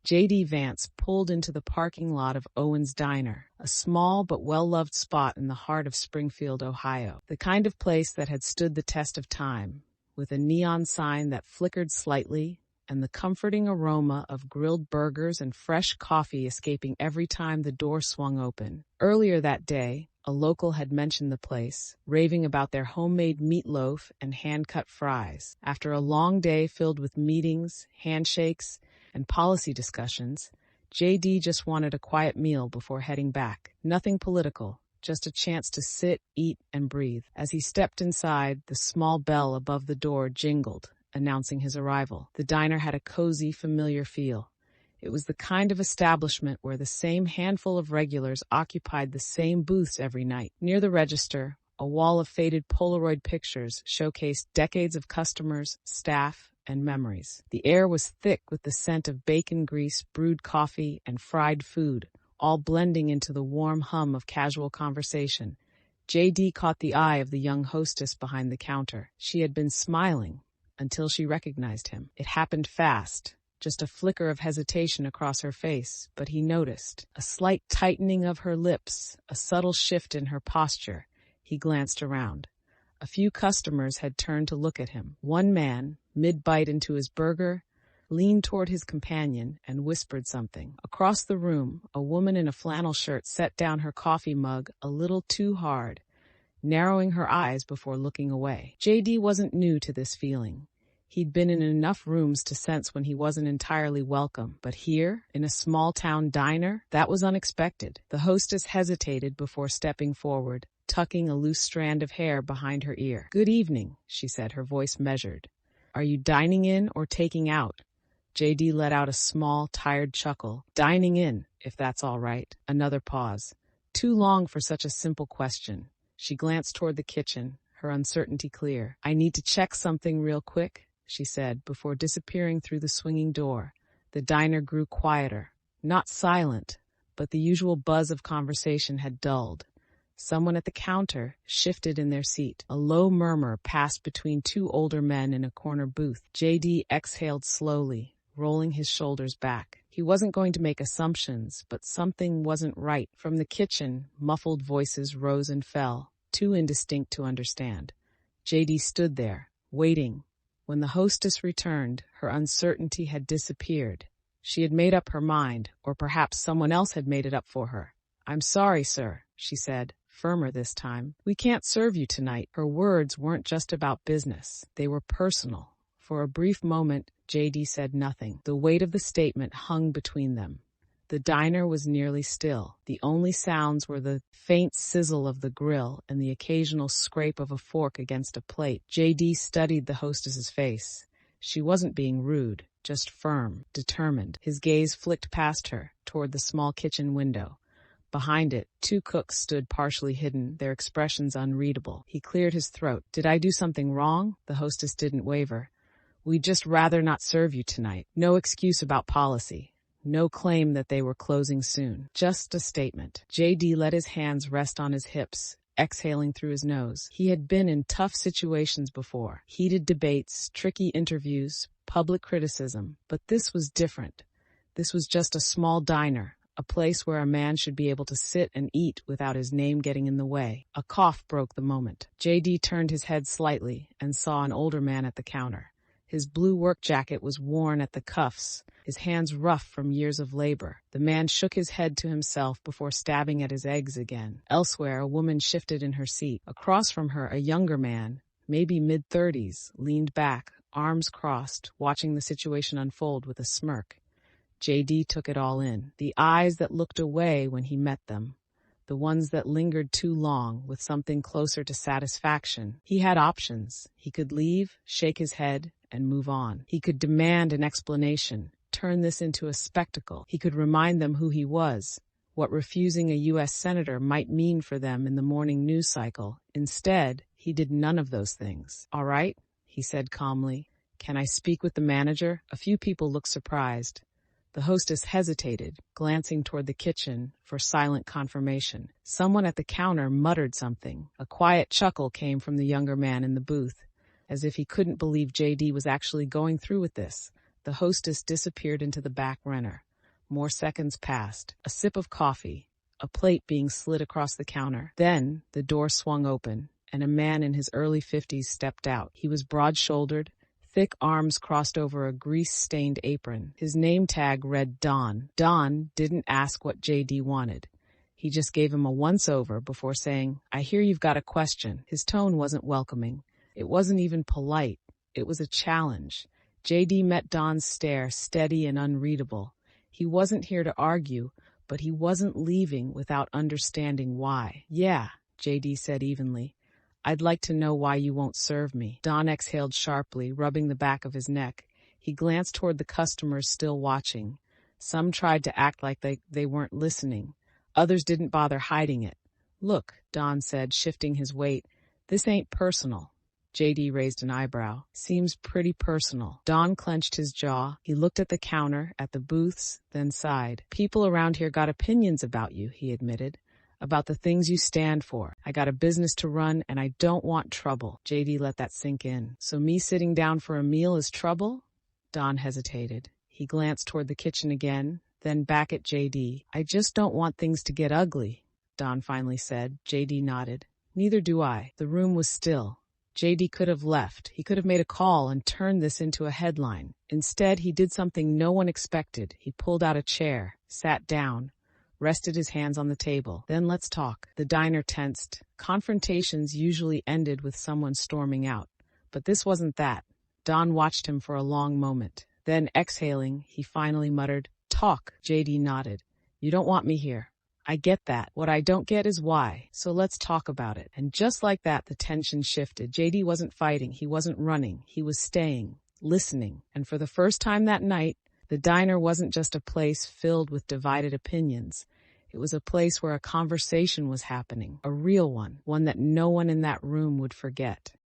J.D. Vance pulled into the parking lot of Owen's Diner, a small but well-loved spot in the heart of Springfield, Ohio. The kind of place that had stood the test of time, with a neon sign that flickered slightly and the comforting aroma of grilled burgers and fresh coffee escaping every time the door swung open. Earlier that day, a local had mentioned the place, raving about their homemade meatloaf and hand-cut fries. After a long day filled with meetings, handshakes, and policy discussions, J.D. just wanted a quiet meal before heading back. Nothing political, just a chance to sit, eat, and breathe. As he stepped inside, the small bell above the door jingled, announcing his arrival. The diner had a cozy, familiar feel. It was the kind of establishment where the same handful of regulars occupied the same booths every night. Near the register, a wall of faded Polaroid pictures showcased decades of customers, staff, and memories. The air was thick with the scent of bacon grease, brewed coffee, and fried food, all blending into the warm hum of casual conversation. J.D. caught the eye of the young hostess behind the counter. She had been smiling until she recognized him. It happened fast. Just a flicker of hesitation across her face, but he noticed. A slight tightening of her lips, a subtle shift in her posture. He glanced around. A few customers had turned to look at him. One man, mid-bite into his burger, leaned toward his companion and whispered something. Across the room, a woman in a flannel shirt set down her coffee mug a little too hard, narrowing her eyes before looking away. J.D. wasn't new to this feeling. He'd been in enough rooms to sense when he wasn't entirely welcome. But here, in a small-town diner, that was unexpected. The hostess hesitated before stepping forward, tucking a loose strand of hair behind her ear. "Good evening," she said, her voice measured. "Are you dining in or taking out?" J.D. let out a small, tired chuckle. "Dining in, if that's all right." Another pause. Too long for such a simple question. She glanced toward the kitchen, her uncertainty clear. "I need to check something real quick," she said, before disappearing through the swinging door. The diner grew quieter. Not silent, but the usual buzz of conversation had dulled. Someone at the counter shifted in their seat. A low murmur passed between two older men in a corner booth. J.D. exhaled slowly, rolling his shoulders back. He wasn't going to make assumptions, but something wasn't right. From the kitchen, muffled voices rose and fell, too indistinct to understand. J.D. stood there, waiting. When the hostess returned, her uncertainty had disappeared. She had made up her mind, or perhaps someone else had made it up for her. "I'm sorry, sir," she said, firmer this time. "We can't serve you tonight." Her words weren't just about business. They were personal. For a brief moment, J.D. said nothing. The weight of the statement hung between them. The diner was nearly still. The only sounds were the faint sizzle of the grill and the occasional scrape of a fork against a plate. J.D. studied the hostess's face. She wasn't being rude, just firm, determined. His gaze flicked past her, toward the small kitchen window. Behind it, two cooks stood partially hidden, their expressions unreadable. He cleared his throat. "Did I do something wrong?" The hostess didn't waver. "We'd just rather not serve you tonight." No excuse about policy. No claim that they were closing soon. Just a statement. J.D. let his hands rest on his hips, exhaling through his nose. He had been in tough situations before. Heated debates, tricky interviews, public criticism. But this was different. This was just a small diner, a place where a man should be able to sit and eat without his name getting in the way. A cough broke the moment. J.D. turned his head slightly and saw an older man at the counter. His blue work jacket was worn at the cuffs, his hands rough from years of labor. The man shook his head to himself before stabbing at his eggs again. Elsewhere, a woman shifted in her seat. Across from her, a younger man, maybe mid-30s, leaned back, arms crossed, watching the situation unfold with a smirk. J.D. took it all in. The eyes that looked away when he met them. The ones that lingered too long, with something closer to satisfaction. He had options. He could leave, shake his head, and move on. He could demand an explanation, turn this into a spectacle. He could remind them who he was, what refusing a U.S. senator might mean for them in the morning news cycle. Instead, he did none of those things. "All right," he said calmly. "Can I speak with the manager?" A few people looked surprised. The hostess hesitated, glancing toward the kitchen for silent confirmation. Someone at the counter muttered something. A quiet chuckle came from the younger man in the booth, as if he couldn't believe J.D. was actually going through with this. The hostess disappeared into the back runner. More seconds passed. A sip of coffee, a plate being slid across the counter. Then the door swung open, and a man in his early 50s stepped out. He was broad-shouldered, thick arms crossed over a grease-stained apron. His name tag read Don. Don didn't ask what JD wanted. He just gave him a once-over before saying, "I hear you've got a question." His tone wasn't welcoming. It wasn't even polite. It was a challenge. JD met Don's stare, steady and unreadable. He wasn't here to argue, but he wasn't leaving without understanding why. "Yeah," JD said evenly. "I'd like to know why you won't serve me." Don exhaled sharply, rubbing the back of his neck. He glanced toward the customers still watching. Some tried to act like they weren't listening. Others didn't bother hiding it. "Look," Don said, shifting his weight, "this ain't personal." JD raised an eyebrow. "Seems pretty personal." Don clenched his jaw. He looked at the counter, at the booths, then sighed. "People around here got opinions about you," he admitted. "About the things you stand for. I got a business to run, and I don't want trouble." JD let that sink in. "So me sitting down for a meal is trouble?" Don hesitated. He glanced toward the kitchen again, then back at JD. "I just don't want things to get ugly," Don finally said. JD nodded. "Neither do I." The room was still. JD could have left. He could have made a call and turned this into a headline. Instead, he did something no one expected. He pulled out a chair, sat down, rested his hands on the table. "Then let's talk." The diner tensed. Confrontations usually ended with someone storming out. But this wasn't that. Don watched him for a long moment. Then, exhaling, he finally muttered, "Talk." JD nodded. "You don't want me here. I get that. What I don't get is why. So let's talk about it." And just like that, the tension shifted. JD wasn't fighting. He wasn't running. He was staying, listening. And for the first time that night, the diner wasn't just a place filled with divided opinions. It was a place where a conversation was happening, a real one that no one in that room would forget.